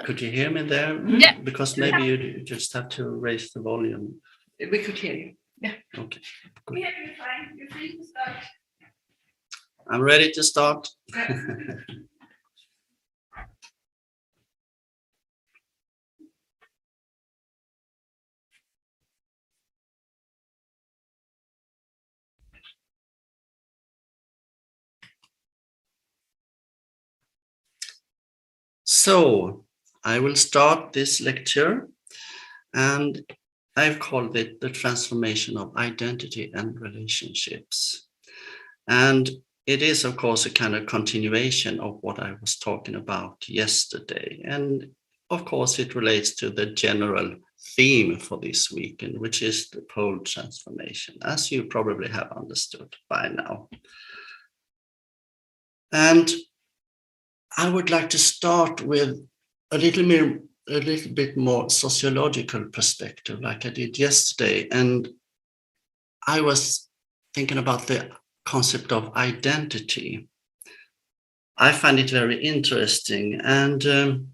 Could you hear me there? Yeah. Because maybe you just have to raise the volume. We could hear you. Yeah. Okay. Good. We hear you fine. You're free to start. I'm ready to start. So I will start this lecture, and I've called it the transformation of identity and relationships. And it is, of course, a kind of continuation of what I was talking about yesterday. And of course, it relates to the general theme for this weekend, which is the pole transformation, as you probably have understood by now. And I would like to start with a little bit more sociological perspective, like I did yesterday. And I was thinking about the concept of identity. I find it very interesting. And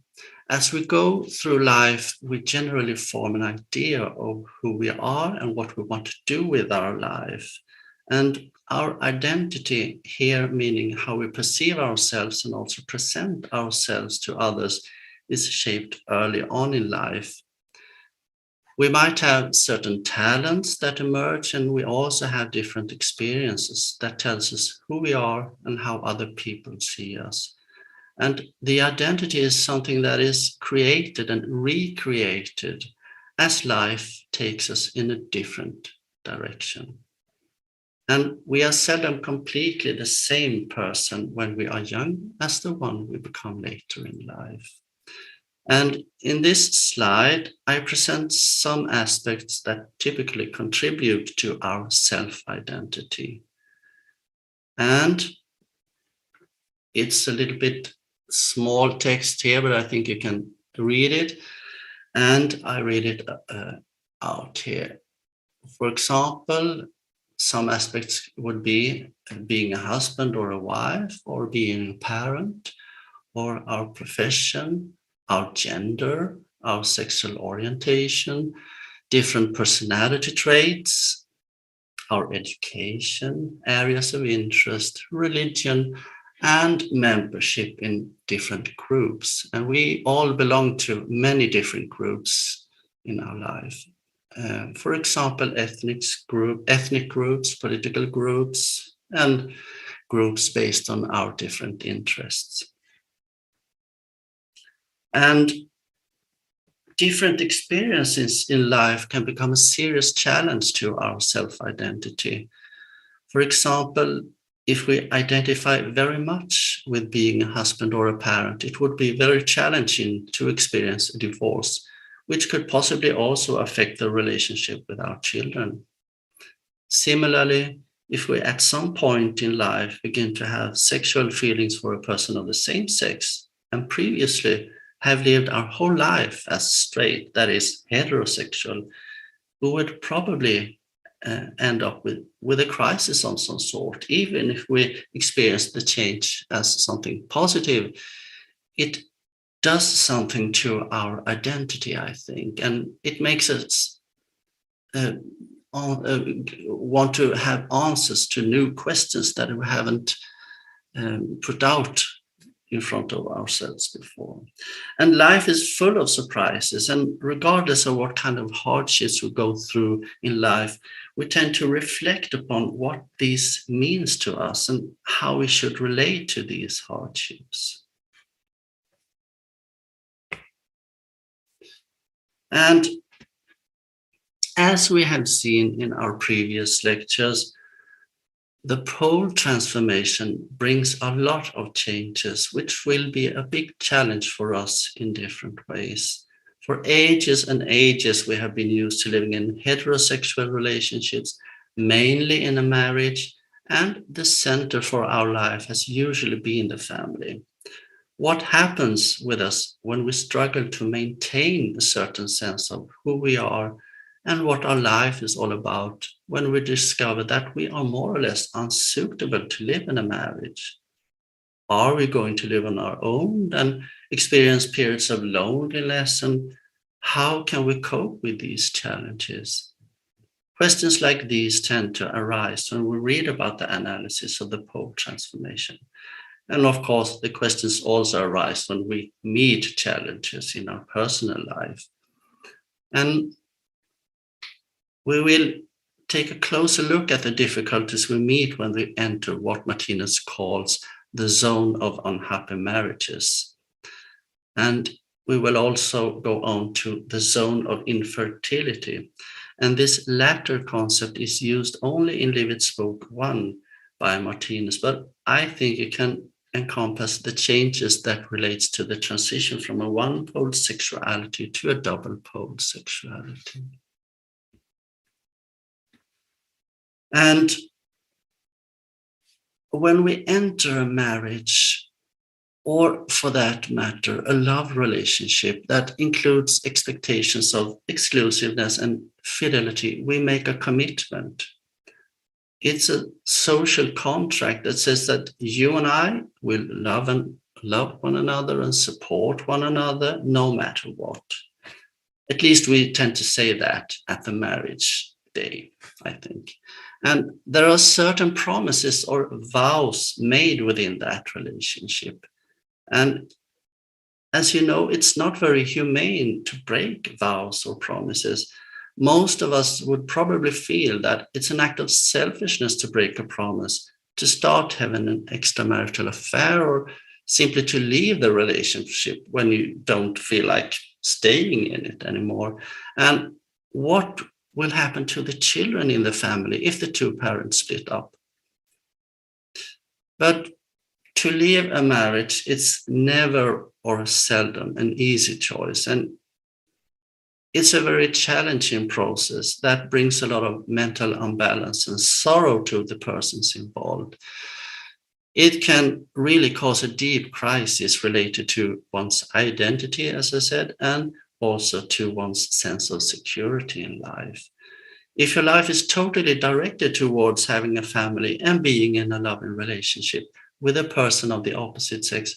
as we go through life, we generally form an idea of who we are and what we want to do with our life. And our identity here, meaning how we perceive ourselves and also present ourselves to others, is shaped early on in life. We might have certain talents that emerge, and we also have different experiences that tells us who we are and how other people see us. And the identity is something that is created and recreated as life takes us in a different direction. And we are seldom completely the same person when we are young as the one we become later in life. And in this slide, I present some aspects that typically contribute to our self-identity. And it's a little bit small text here, but I think you can read it. And I read it out here. For example, some aspects would be being a husband or a wife, or being a parent, or our profession, our gender, our sexual orientation, different personality traits, our education, areas of interest, religion, and membership in different groups. And we all belong to many different groups in our life. For example, ethnic groups, political groups, and groups based on our different interests. And different experiences in life can become a serious challenge to our self-identity. For example, if we identify very much with being a husband or a parent, it would be very challenging to experience a divorce, which could possibly also affect the relationship with our children. Similarly, if we at some point in life begin to have sexual feelings for a person of the same sex and previously have lived our whole life as straight, that is heterosexual, we would probably end up with a crisis of some sort. Even if we experience the change as something positive, it does something to our identity, I think, and it makes us want to have answers to new questions that we haven't put out in front of ourselves before. And life is full of surprises, and regardless of what kind of hardships we go through in life, we tend to reflect upon what this means to us and how we should relate to these hardships. And as we have seen in our previous lectures, the pole transformation brings a lot of changes, which will be a big challenge for us in different ways. For ages and ages, we have been used to living in heterosexual relationships, mainly in a marriage, and the center for our life has usually been the family. What happens with us when we struggle to maintain a certain sense of who we are and what our life is all about when we discover that we are more or less unsuitable to live in a marriage? Are we going to live on our own and experience periods of loneliness, and how can we cope with these challenges? Questions like these tend to arise when we read about the analysis of the pole transformation. And of course, the questions also arise when we meet challenges in our personal life. And we will take a closer look at the difficulties we meet when we enter what Martinus calls the zone of unhappy marriages. And we will also go on to the zone of infertility. And this latter concept is used only in Livet's book 1 by Martinus, but I think it can encompass the changes that relates to the transition from a one-pole sexuality to a double-pole sexuality. And when we enter a marriage, or for that matter, a love relationship that includes expectations of exclusiveness and fidelity, we make a commitment. It's a social contract that says that you and I will love one another and support one another no matter what. At least we tend to say that at the marriage day, I think. And there are certain promises or vows made within that relationship. And as you know, it's not very humane to break vows or promises. Most of us would probably feel that it's an act of selfishness to break a promise, to start having an extramarital affair, or simply to leave the relationship when you don't feel like staying in it anymore. And what will happen to the children in the family if the two parents split up? But to leave a marriage, it's never or seldom an easy choice. And it's a very challenging process that brings a lot of mental imbalance and sorrow to the persons involved. It can really cause a deep crisis related to one's identity, as I said, and also to one's sense of security in life. If your life is totally directed towards having a family and being in a loving relationship with a person of the opposite sex,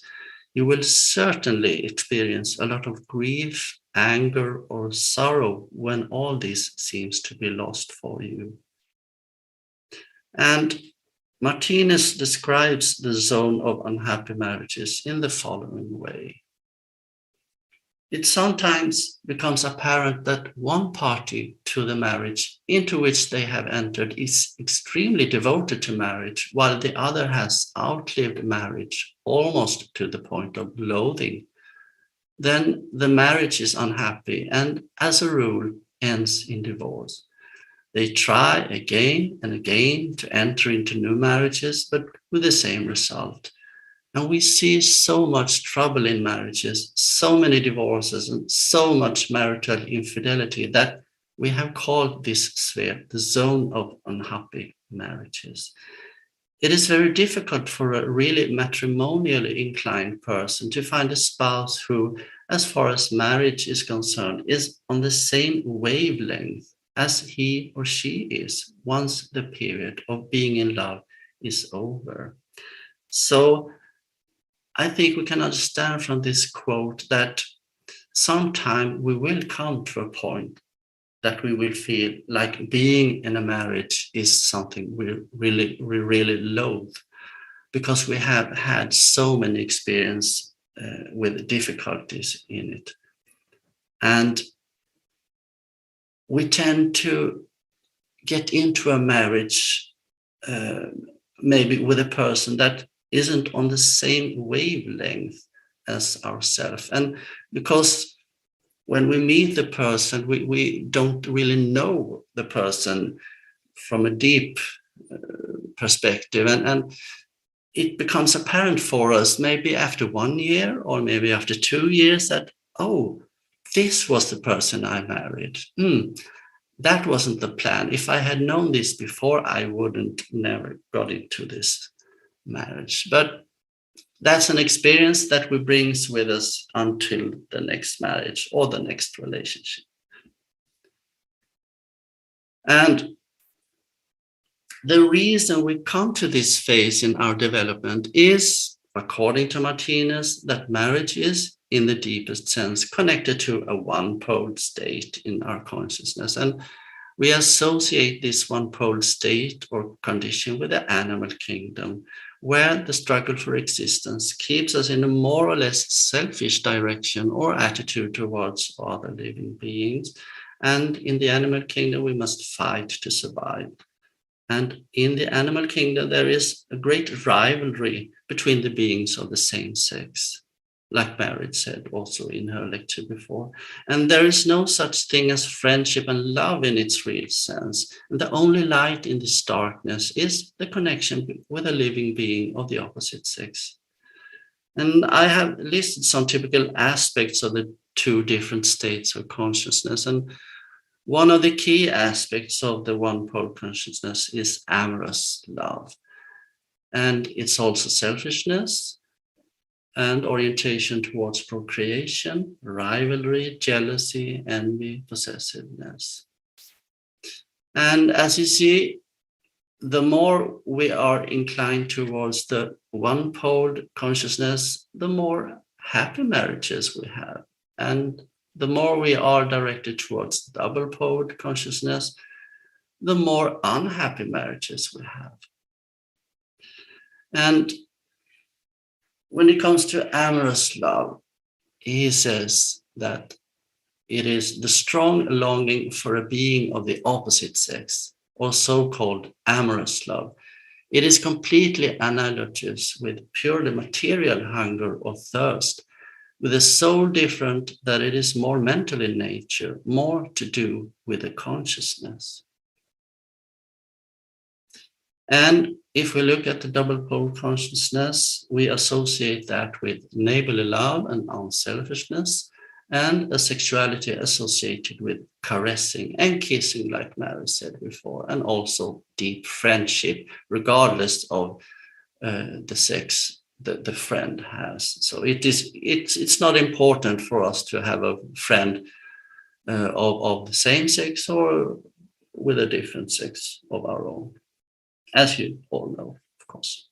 you will certainly experience a lot of grief, anger, or sorrow when all this seems to be lost for you. And Martinus describes the zone of unhappy marriages in the following way. It sometimes becomes apparent that one party to the marriage into which they have entered is extremely devoted to marriage, while the other has outlived marriage almost to the point of loathing. Then the marriage is unhappy and, as a rule, ends in divorce. They try again and again to enter into new marriages, but with the same result. And we see so much trouble in marriages, so many divorces, and so much marital infidelity that we have called this sphere the zone of unhappy marriages. It is very difficult for a really matrimonially inclined person to find a spouse who, as far as marriage is concerned, is on the same wavelength as he or she is once the period of being in love is over. So I think we can understand from this quote that sometime we will come to a point that we will feel like being in a marriage is something we really loathe, because we have had so many experience with difficulties in it. And we tend to get into a marriage maybe with a person that isn't on the same wavelength as ourselves. And because when we meet the person, we don't really know the person from a deep perspective. And it becomes apparent for us maybe after 1 year or maybe after 2 years that, oh, this was the person I married. That wasn't the plan. If I had known this before, I wouldn't never got into this marriage. But that's an experience that we bring with us until the next marriage or the next relationship. And the reason we come to this phase in our development is, according to Martinus, that marriage is in the deepest sense connected to a one-pole state in our consciousness. And we associate this one-pole state or condition with the animal kingdom, where the struggle for existence keeps us in a more or less selfish direction or attitude towards other living beings. And in the animal kingdom, we must fight to survive. And in the animal kingdom, there is a great rivalry between the beings of the same sex, like Marit said also in her lecture before. And there is no such thing as friendship and love in its real sense. And the only light in this darkness is the connection with a living being of the opposite sex. And I have listed some typical aspects of the two different states of consciousness. And one of the key aspects of the one-pole consciousness is amorous love. And it's also selfishness and orientation towards procreation, rivalry, jealousy, envy, possessiveness. And as you see, the more we are inclined towards the one-pole consciousness, the more happy marriages we have. And the more we are directed towards double-pole consciousness, the more unhappy marriages we have. And when it comes to amorous love, he says that it is the strong longing for a being of the opposite sex, or so-called amorous love. It is completely analogous with purely material hunger or thirst, with a soul different that it is more mental in nature, more to do with the consciousness. And if we look at the double-pole consciousness, we associate that with neighborly love and unselfishness, and a sexuality associated with caressing and kissing, like Mary said before, and also deep friendship, regardless of the sex that the friend has. So it's not important for us to have a friend of the same sex or with a different sex of our own, as you all know, of course.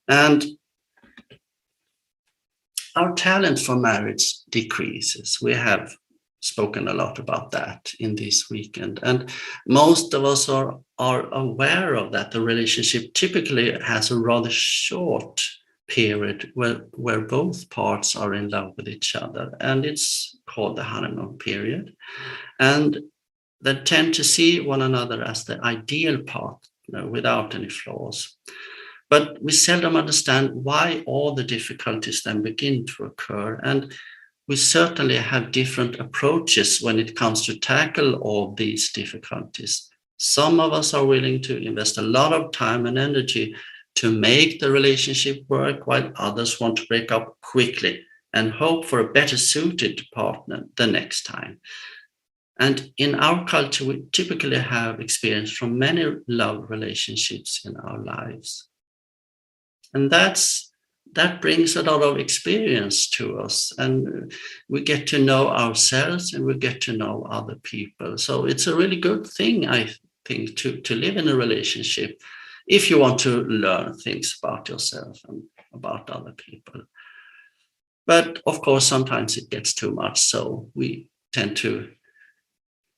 And our talent for marriage decreases. We have spoken a lot about that in this weekend. And most of us are aware of that. The relationship typically has a rather short period where both parts are in love with each other. And it's called the honeymoon period. And they tend to see one another as the ideal partner without any flaws. But we seldom understand why all the difficulties then begin to occur. And we certainly have different approaches when it comes to tackle all these difficulties. Some of us are willing to invest a lot of time and energy to make the relationship work, while others want to break up quickly and hope for a better suited partner the next time. And in our culture, we typically have experience from many love relationships in our lives. And that brings a lot of experience to us, and we get to know ourselves and we get to know other people. So it's a really good thing, I think, to live in a relationship if you want to learn things about yourself and about other people. But of course, sometimes it gets too much, so we tend to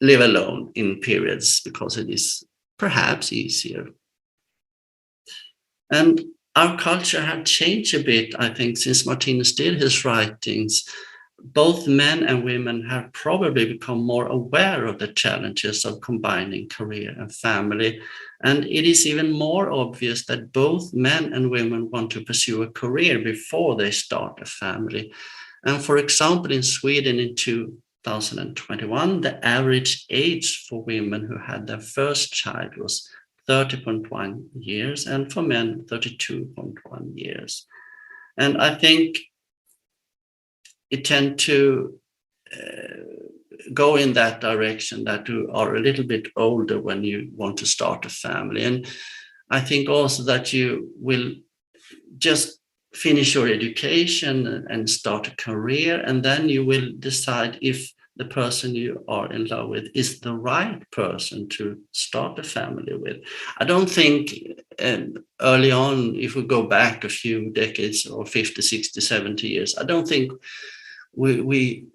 live alone in periods because it is perhaps easier. And our culture had changed a bit, I think, since Martinus did his writings. Both men and women have probably become more aware of the challenges of combining career and family. And it is even more obvious that both men and women want to pursue a career before they start a family. And for example, in Sweden in 2021, the average age for women who had their first child was 30.1 years, and for men, 32.1 years. And I think it tends to go in that direction, that you are a little bit older when you want to start a family. And I think also that you will just finish your education and start a career, and then you will decide if the person you are in love with is the right person to start a family with. I don't think early on, if we go back a few decades or 50, 60, 70 years, I don't think we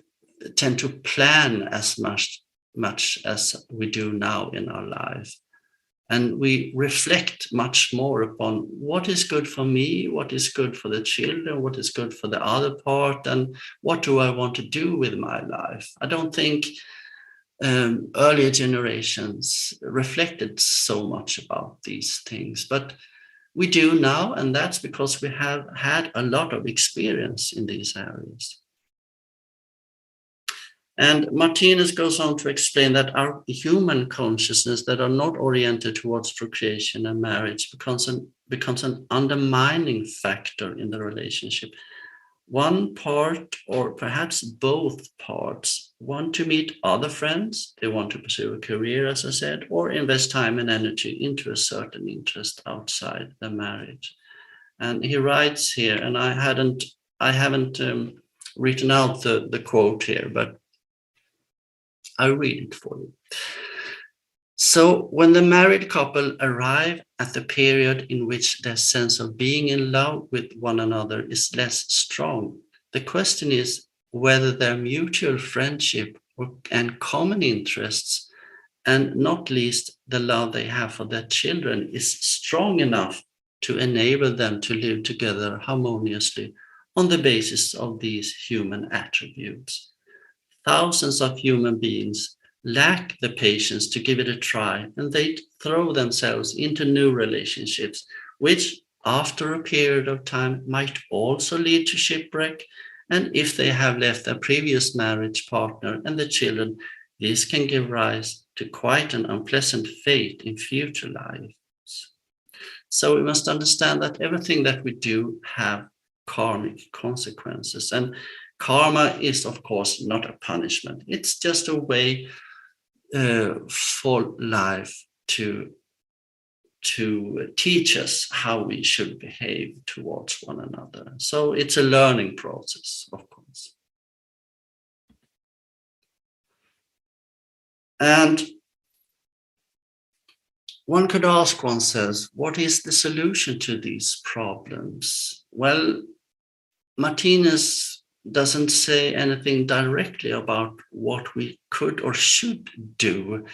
tend to plan as much as we do now in our life. And we reflect much more upon what is good for me, what is good for the children, what is good for the other part, and what do I want to do with my life. I don't think earlier generations reflected so much about these things, but we do now, and that's because we have had a lot of experience in these areas. And Martinus goes on to explain that our human consciousness that are not oriented towards procreation and marriage becomes an undermining factor in the relationship. One part, or perhaps both parts, want to meet other friends, they want to pursue a career, as I said, or invest time and energy into a certain interest outside the marriage. And he writes here, and I haven't written out the quote here, but I'll read it for you. So when the married couple arrive at the period in which their sense of being in love with one another is less strong, the question is whether their mutual friendship and common interests, and not least the love they have for their children, is strong enough to enable them to live together harmoniously on the basis of these human attributes. Thousands of human beings lack the patience to give it a try, and they throw themselves into new relationships, which after a period of time might also lead to shipwreck. And if they have left their previous marriage partner and the children, this can give rise to quite an unpleasant fate in future lives. So we must understand that everything that we do have karmic consequences, and karma is, of course, not a punishment. It's just a way for life to teach us how we should behave towards one another. So it's a learning process, of course. And one could ask oneself, what is the solution to these problems? Well, Martinus doesn't say anything directly about what we could or should do,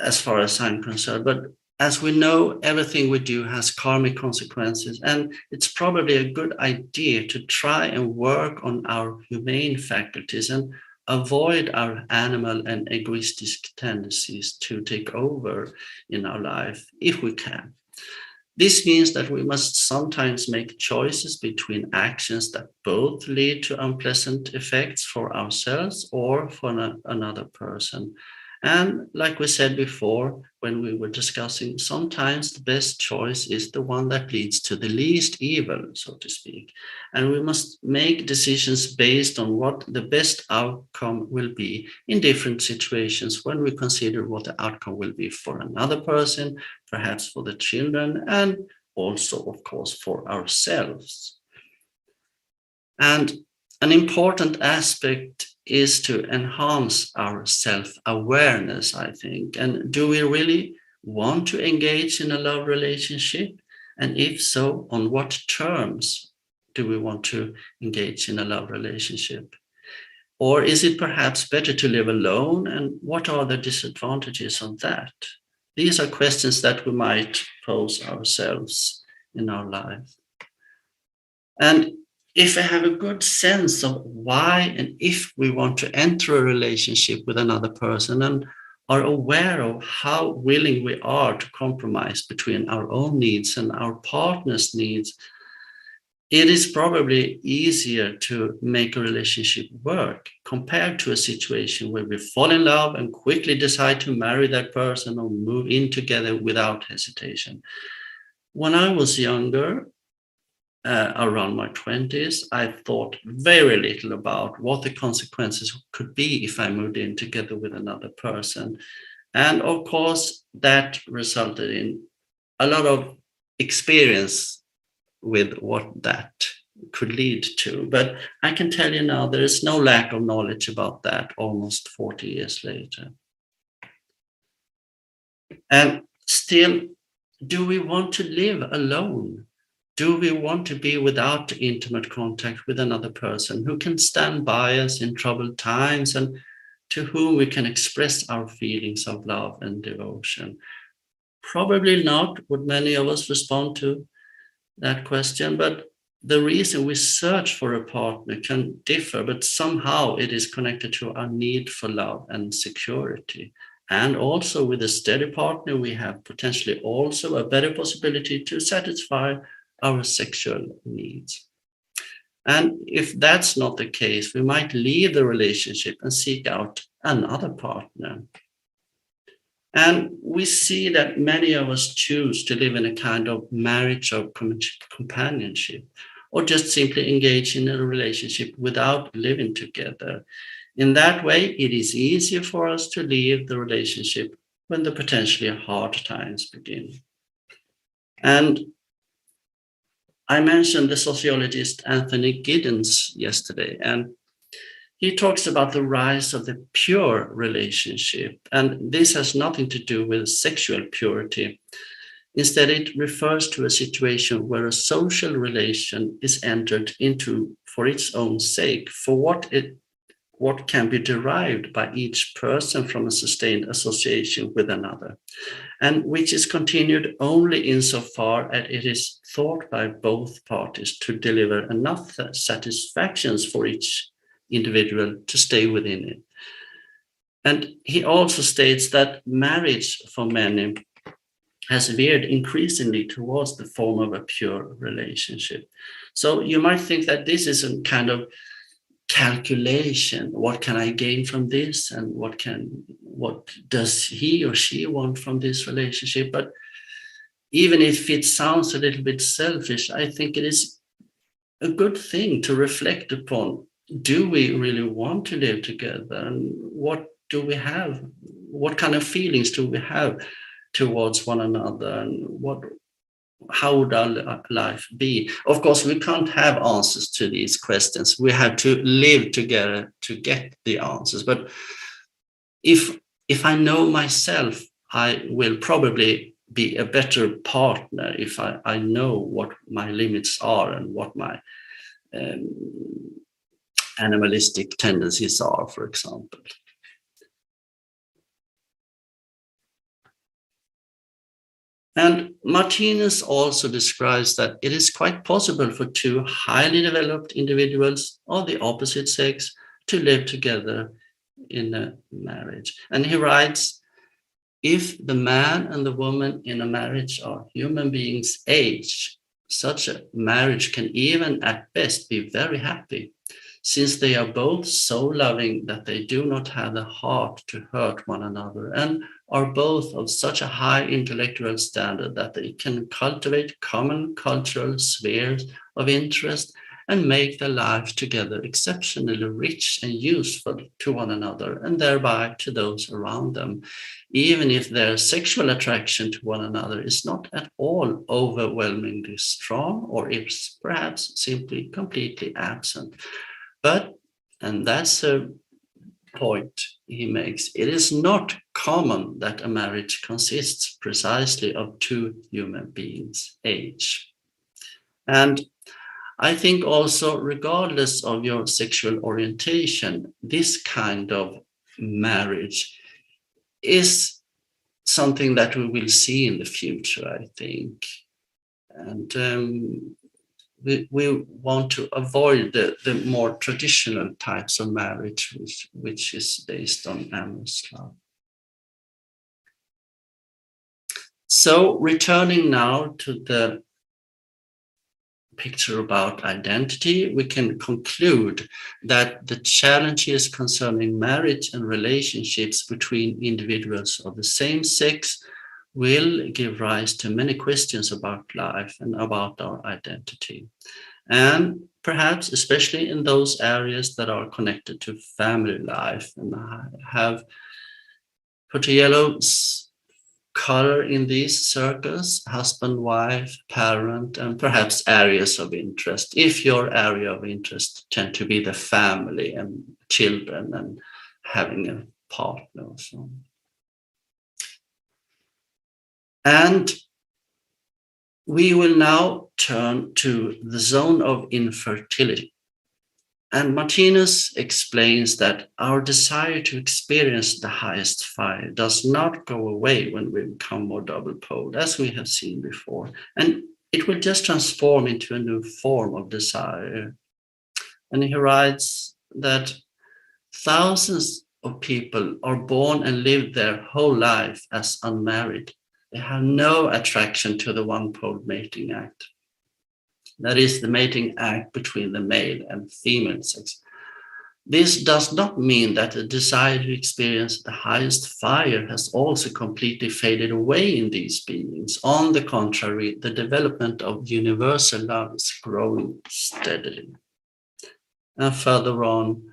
as far as I'm concerned. But as we know, everything we do has karmic consequences, and it's probably a good idea to try and work on our humane faculties and avoid our animal and egoistic tendencies to take over in our life if we can. This means that we must sometimes make choices between actions that both lead to unpleasant effects for ourselves or for another person. And like we said before, when we were discussing, sometimes the best choice is the one that leads to the least evil, so to speak. And we must make decisions based on what the best outcome will be in different situations when we consider what the outcome will be for another person, perhaps for the children, and also, of course, for ourselves. And an important aspect is to enhance our self-awareness, I think. And do we really want to engage in a love relationship? And if so, on what terms do we want to engage in a love relationship? Or is it perhaps better to live alone? And what are the disadvantages of that? These are questions that we might pose ourselves in our life. And if we have a good sense of why and if we want to enter a relationship with another person and are aware of how willing we are to compromise between our own needs and our partner's needs, it is probably easier to make a relationship work compared to a situation where we fall in love and quickly decide to marry that person or move in together without hesitation. When I was younger, around my 20s, I thought very little about what the consequences could be if I moved in together with another person. And of course, that resulted in a lot of experience with what that could lead to. But I can tell you now, there is no lack of knowledge about that almost 40 years later. And still, do we want to live alone? Do we want to be without intimate contact with another person who can stand by us in troubled times and to whom we can express our feelings of love and devotion? Probably not would many of us respond to that question, but the reason we search for a partner can differ, but somehow it is connected to our need for love and security. And also with a steady partner, we have potentially also a better possibility to satisfy our sexual needs. And if that's not the case, we might leave the relationship and seek out another partner. And we see that many of us choose to live in a kind of marriage of companionship, or just simply engage in a relationship without living together. In that way, it is easier for us to leave the relationship when the potentially hard times begin. And I mentioned the sociologist Anthony Giddens yesterday, and he talks about the rise of the pure relationship. And this has nothing to do with sexual purity. Instead, it refers to a situation where a social relation is entered into for its own sake, for what can be derived by each person from a sustained association with another, and which is continued only insofar as it is thought by both parties to deliver enough satisfactions for each individual to stay within it. And he also states that marriage for many has veered increasingly towards the form of a pure relationship. So you might think that this is a kind of calculation. What can I gain from this? And what does he or she want from this relationship? But even if it sounds a little bit selfish, I think it is a good thing to reflect upon. Do we really want to live together? And what do we have? What kind of feelings do we have towards one another? And how would our life be? Of course, we can't have answers to these questions. We have to live together to get the answers. But if I know myself, I will probably be a better partner if I know what my limits are and what my animalistic tendencies are, for example. And Martinus also describes that it is quite possible for two highly developed individuals of the opposite sex to live together in a marriage. And he writes, if the man and the woman in a marriage are human beings' age, such a marriage can even at best be very happy, since they are both so loving that they do not have the heart to hurt one another, and are both of such a high intellectual standard that they can cultivate common cultural spheres of interest and make their lives together exceptionally rich and useful to one another, and thereby to those around them, even if their sexual attraction to one another is not at all overwhelmingly strong, or is perhaps simply completely absent. But, and that's a point he makes, it is not common that a marriage consists precisely of two human beings' age. And I think also, regardless of your sexual orientation, this kind of marriage is something that we will see in the future, I think. And we want to avoid the more traditional types of marriage, which is based on amorous love. So returning now to the picture about identity, we can conclude that the challenges concerning marriage and relationships between individuals of the same sex will give rise to many questions about life and about our identity. And perhaps especially in those areas that are connected to family life. And I have put a yellow color in these circles: husband, wife, parent, and perhaps areas of interest. If your area of interest tend to be the family and children and having a partner or so. And we will now turn to the zone of infertility. And Martinus explains that our desire to experience the highest fire does not go away when we become more double-poled, as we have seen before. And it will just transform into a new form of desire. And he writes that thousands of people are born and live their whole life as unmarried. They have no attraction to the one-poled mating act. That is the mating act between the male and female sex. This does not mean that the desire to experience the highest fire has also completely faded away in these beings. On the contrary, the development of universal love is growing steadily. And further on,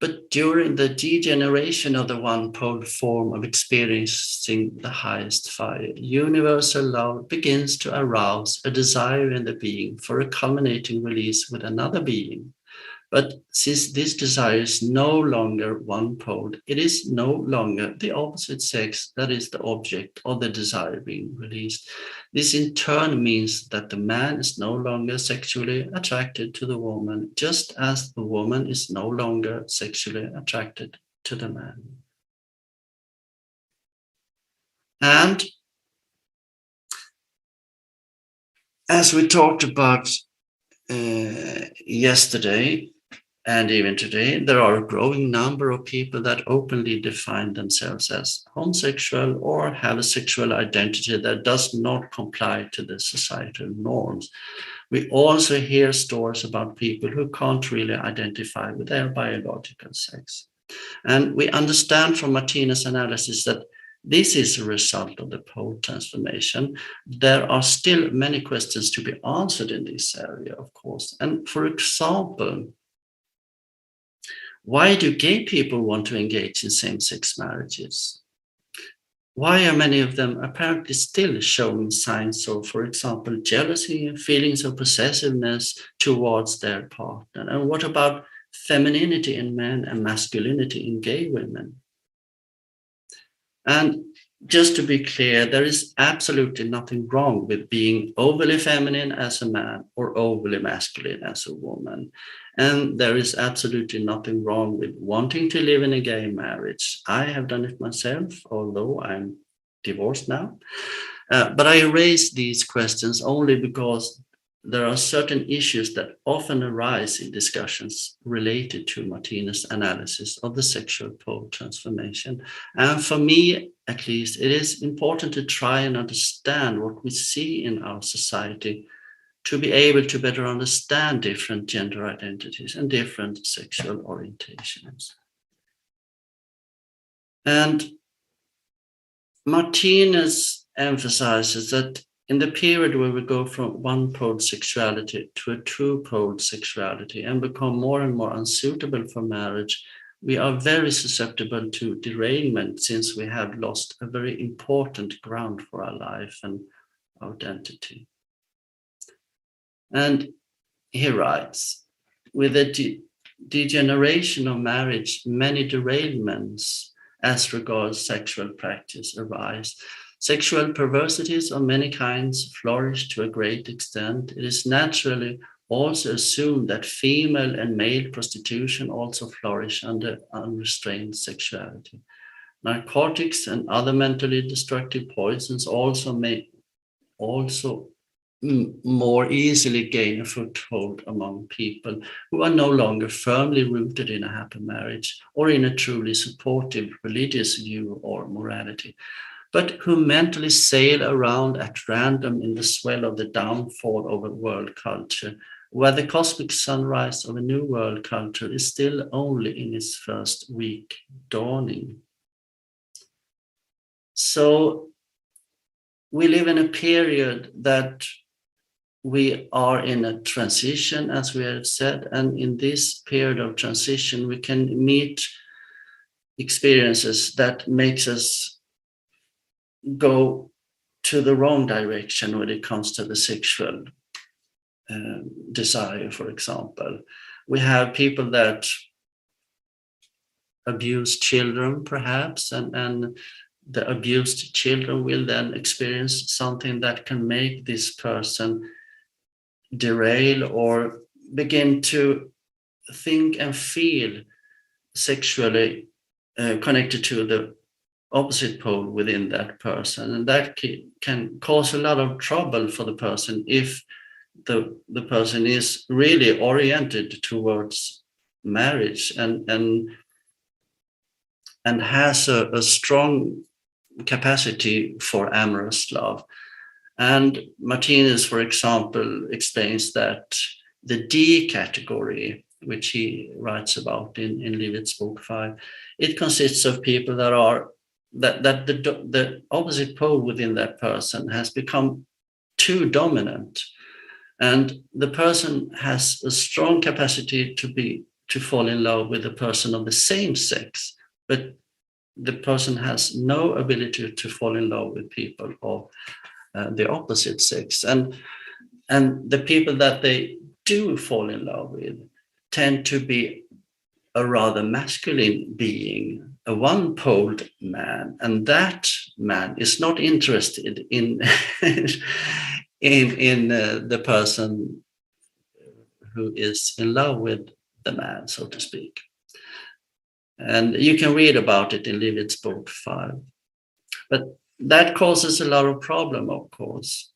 but during the degeneration of the one-poled form of experiencing the highest fire, universal love begins to arouse a desire in the being for a culminating release with another being. But since this desire is no longer one-poled, it is no longer the opposite sex that is the object of the desire being released. This in turn means that the man is no longer sexually attracted to the woman, just as the woman is no longer sexually attracted to the man. And as we talked about yesterday, and even today, there are a growing number of people that openly define themselves as homosexual or have a sexual identity that does not comply to the societal norms. We also hear stories about people who can't really identify with their biological sex. And we understand from Martinus' analysis that this is a result of the pole transformation. There are still many questions to be answered in this area, of course. And for example, why do gay people want to engage in same-sex marriages? Why are many of them apparently still showing signs of, for example, jealousy and feelings of possessiveness towards their partner? And what about femininity in men and masculinity in gay women? And just to be clear, there is absolutely nothing wrong with being overly feminine as a man or overly masculine as a woman. And there is absolutely nothing wrong with wanting to live in a gay marriage. I have done it myself, although I'm divorced now. But I raise these questions only because there are certain issues that often arise in discussions related to Martinus' analysis of the sexual pole transformation. And for me, at least, it is important to try and understand what we see in our society to be able to better understand different gender identities and different sexual orientations. And Martinus emphasizes that in the period where we go from one-poled sexuality to a two-poled sexuality and become more and more unsuitable for marriage, we are very susceptible to derailment since we have lost a very important ground for our life and identity. And he writes, with the degeneration of marriage, many derailments as regards sexual practice arise. Sexual perversities of many kinds flourish to a great extent. It is naturally also assumed that female and male prostitution also flourish under unrestrained sexuality. Narcotics and other mentally destructive poisons also more easily gain a foothold among people who are no longer firmly rooted in a happy marriage or in a truly supportive religious view or morality, but who mentally sail around at random in the swell of the downfall of a world culture, where the cosmic sunrise of a new world culture is still only in its first week dawning. So we live in a period that we are in a transition, as we have said, and in this period of transition, we can meet experiences that makes us go to the wrong direction when it comes to the sexual desire, for example. We have people that abuse children, perhaps, and the abused children will then experience something that can make this person derail or begin to think and feel sexually connected to the opposite pole within that person. And that can cause a lot of trouble for the person if the person is really oriented towards marriage and has a strong capacity for amorous love. And Martinus, for example, explains that the D category, which he writes about in Leavitt's book 5, it consists of people that the opposite pole within that person has become too dominant, and the person has a strong capacity to fall in love with a person of the same sex, but the person has no ability to fall in love with people of the opposite sex. And the people that they do fall in love with tend to be a rather masculine being, a one-poled man, and that man is not interested in in the person who is in love with the man, so to speak. And you can read about it in Leavitt's book 5. But that causes a lot of problem, of course.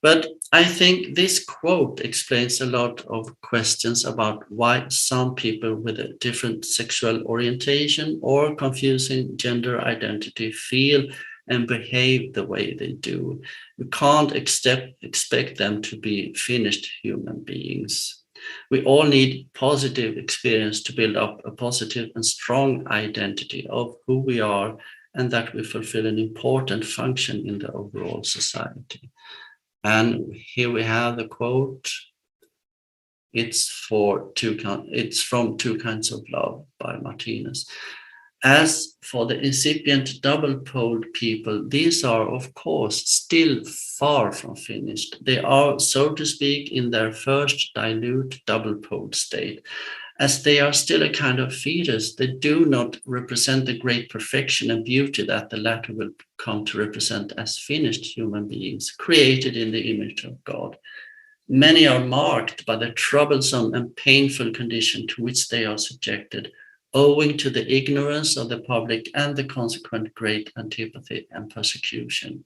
But I think this quote explains a lot of questions about why some people with a different sexual orientation or confusing gender identity feel and behave the way they do. We can't expect them to be finished human beings. We all need positive experience to build up a positive and strong identity of who we are, and that we fulfill an important function in the overall society. And here we have the quote. It's from Two Kinds of Love by Martinus. As for the incipient double-poled people, these are, of course, still far from finished. They are, so to speak, in their first dilute double-poled state. As they are still a kind of fetus, they do not represent the great perfection and beauty that the latter will come to represent as finished human beings, created in the image of God. Many are marked by the troublesome and painful condition to which they are subjected, owing to the ignorance of the public and the consequent great antipathy and persecution.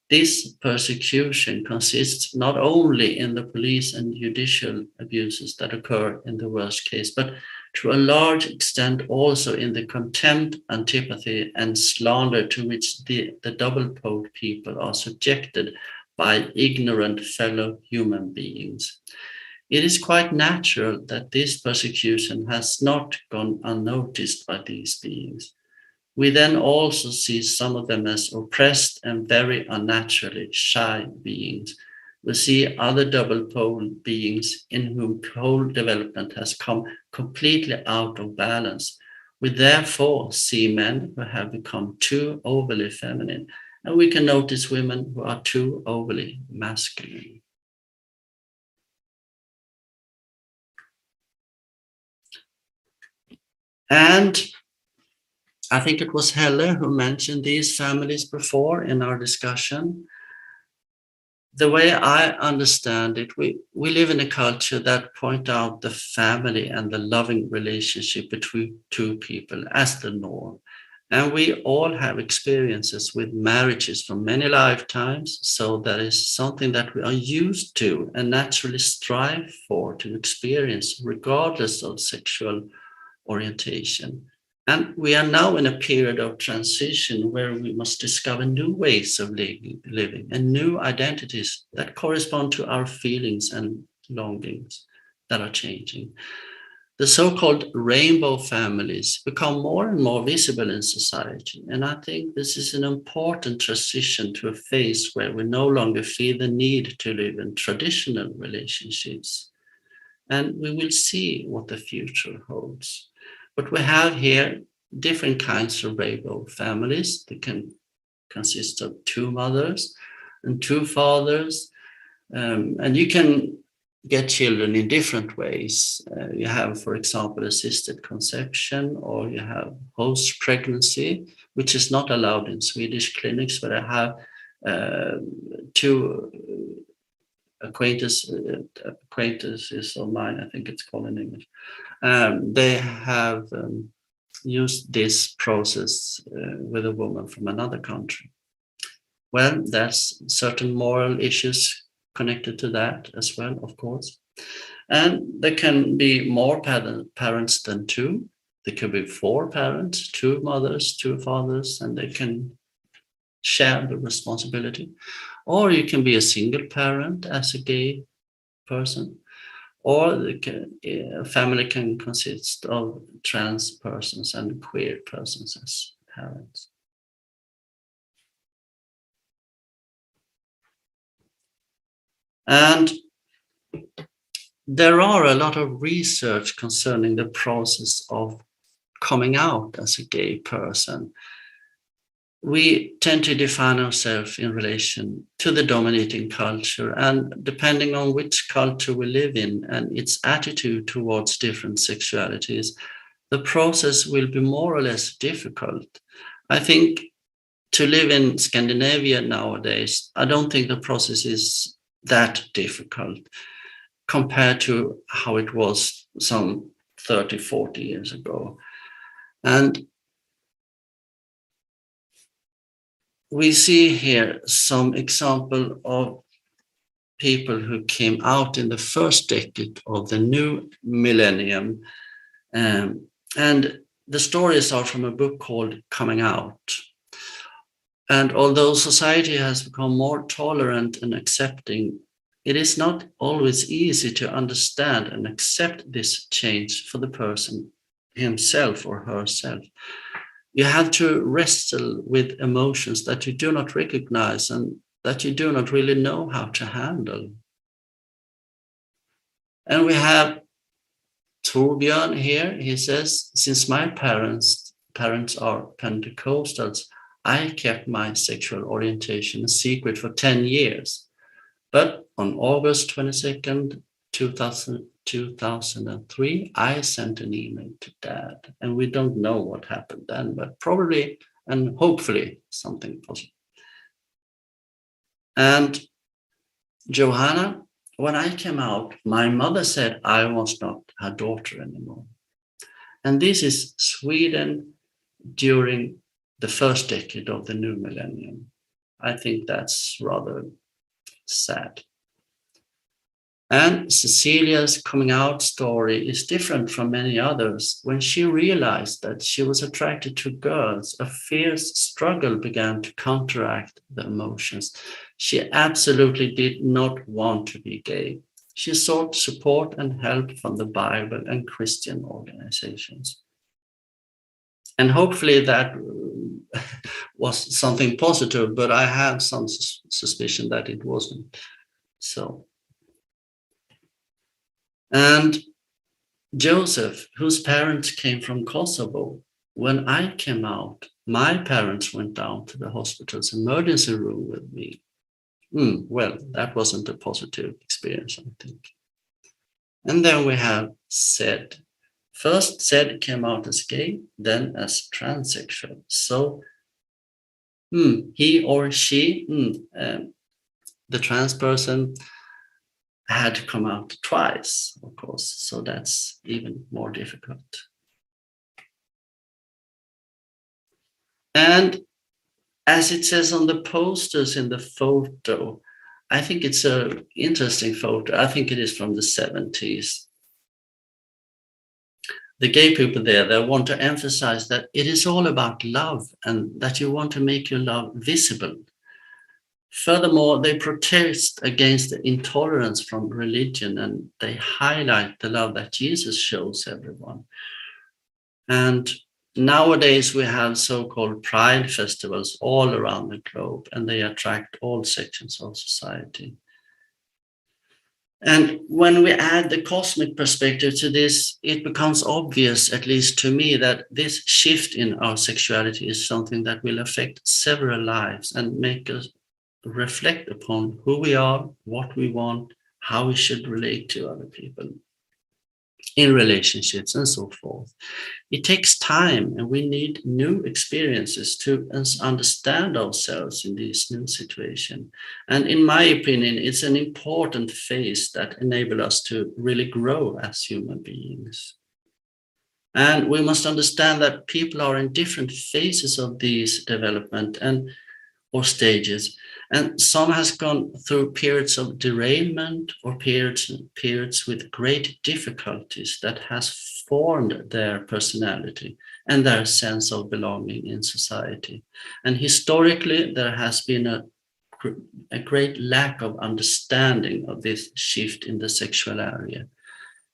This persecution consists not only in the police and judicial abuses that occur in the worst case, but to a large extent also in the contempt, antipathy, and slander to which the double-poled people are subjected by ignorant fellow human beings. It is quite natural that this persecution has not gone unnoticed by these beings. We then also see some of them as oppressed and very unnaturally shy beings. We see other double-poled beings in whom pole development has come completely out of balance. We therefore see men who have become too overly feminine, and we can notice women who are too overly masculine. And I think it was Helle who mentioned these families before in our discussion. The way I understand it, we live in a culture that point out the family and the loving relationship between two people as the norm. And we all have experiences with marriages from many lifetimes, so that is something that we are used to and naturally strive for to experience regardless of sexual orientation. And we are now in a period of transition where we must discover new ways of living and new identities that correspond to our feelings and longings that are changing. The so-called rainbow families become more and more visible in society. And I think this is an important transition to a phase where we no longer feel the need to live in traditional relationships. And we will see what the future holds. What we have here different kinds of rainbow families. They can consist of 2 mothers and 2 fathers. And you can get children in different ways. You have, for example, assisted conception, or you have host pregnancy, which is not allowed in Swedish clinics, but I have 2 acquaintances of mine, I think it's called in English. They have used this process with a woman from another country. Well, there's certain moral issues connected to that as well, of course. And there can be more parents than 2. There could be 4 parents, 2 mothers, 2 fathers, and they can share the responsibility. Or you can be a single parent as a gay person, or a family can consist of trans persons and queer persons as parents. And there are a lot of research concerning the process of coming out as a gay person. We tend to define ourselves in relation to the dominating culture, and depending on which culture we live in and its attitude towards different sexualities, the process will be more or less difficult. I think to live in Scandinavia nowadays, I don't think the process is that difficult compared to how it was some 30, 40 years ago. And we see here some example of people who came out in the first decade of the new millennium. And the stories are from a book called Coming Out. And although society has become more tolerant and accepting, it is not always easy to understand and accept this change for the person himself or herself. You have to wrestle with emotions that you do not recognize and that you do not really know how to handle. And we have Torbjörn here. He says, since my parents are Pentecostals, I kept my sexual orientation a secret for 10 years. But on August 22nd, 2003, I sent an email to Dad. And we don't know what happened then, but probably and hopefully something positive. And Johanna, when I came out, my mother said I was not her daughter anymore. And this is Sweden during the first decade of the new millennium. I think that's rather sad. And Cecilia's coming out story is different from many others. When she realized that she was attracted to girls, a fierce struggle began to counteract the emotions. She absolutely did not want to be gay. She sought support and help from the Bible and Christian organizations. And hopefully that was something positive, but I have some suspicion that it wasn't so. And Joseph, whose parents came from Kosovo, when I came out, my parents went down to the hospital's emergency room with me. Well, that wasn't a positive experience, I think. And then we have Zed. First, Zed came out as gay, then as transsexual. So he or she, the trans person, had to come out twice, of course. So that's even more difficult. And as it says on the posters in the photo, I think it's an interesting photo. I think it is from the 70s. The gay people there, they want to emphasize that it is all about love and that you want to make your love visible. Furthermore, they protest against the intolerance from religion and they highlight the love that Jesus shows everyone. And nowadays we have so-called pride festivals all around the globe and they attract all sections of society. And when we add the cosmic perspective to this, it becomes obvious, at least to me, that this shift in our sexuality is something that will affect several lives and make us reflect upon who we are, what we want, how we should relate to other people in relationships and so forth. It takes time, and we need new experiences to understand ourselves in this new situation. And in my opinion, it's an important phase that enables us to really grow as human beings. And we must understand that people are in different phases of this development or stages. And some has gone through periods of derailment or periods with great difficulties that has formed their personality and their sense of belonging in society. And historically, there has been a great lack of understanding of this shift in the sexual area.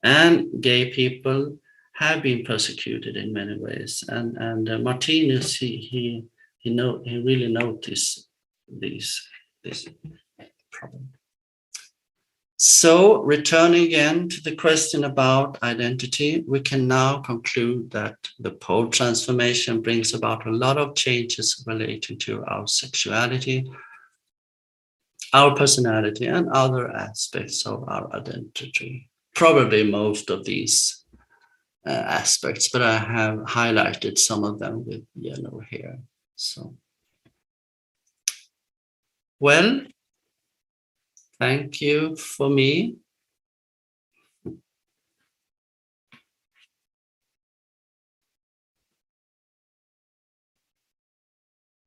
And gay people have been persecuted in many ways. And Martinus, he really noticed this problem. So returning again to the question about identity, we can now conclude that the pole transformation brings about a lot of changes relating to our sexuality, our personality, and other aspects of our identity. Probably most of these aspects, but I have highlighted some of them with yellow here. So. Well, thank you for me.